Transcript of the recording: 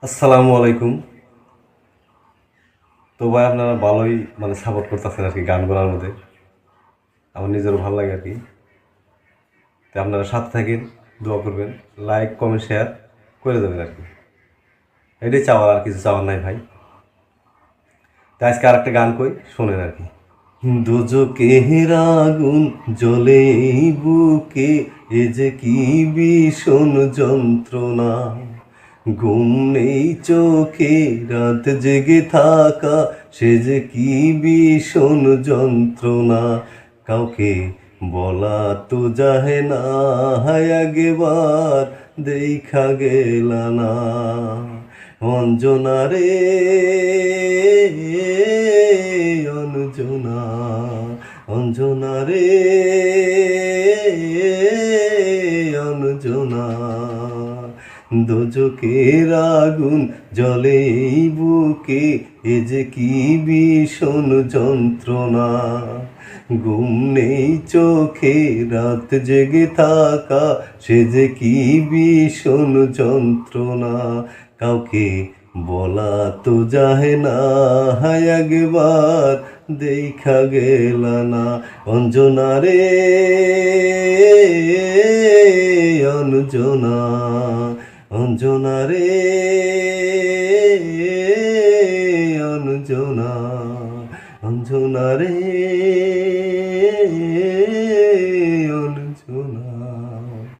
আসসালামু আলাইকুম। তো ভাই আপনারা ভালোই সাপোর্ট করতেছেন আর কি গানগুলোর মধ্যে। আমার নিজেরও ভালো লাগে আর কি। তো আপনারা সাথে থাকেন, দোয়া করবেন, লাইক কমেন্ট শেয়ার করে দেবেন আর কি। এটাই চাওয়ার, আর কিছু চাওয়ার নাই ভাই। তো আজকে আর একটা গান কই, শোনেন আর কি। দোজখের আগুন জ্বলে এই বুকে, এ যে কি ভীষণ যন্ত্রণা। ঘুম নেই চোখে, রাত জেগে থাকা, সে যে কি ভীষণ যন্ত্রণা। কাউকে বলা তো যাহে না, হায় আগেবার দেখা গেলা না। অঞ্জনা রে অঞ্জনা, অঞ্জনা রে অঞ্জনা। দোজখের আগুন জ্বলে এই বুকে, এ যে কি ভীষণ যন্ত্রণা। ঘুম নেই চোখে, রাত জেগে থাকা, সে যে কি ভীষণ যন্ত্রণা। কাউকে বলা তো যাহে না, হায় একবার দেখা গেলা না। অঞ্জনা রে অঞ্জনা, অঞ্জনা রে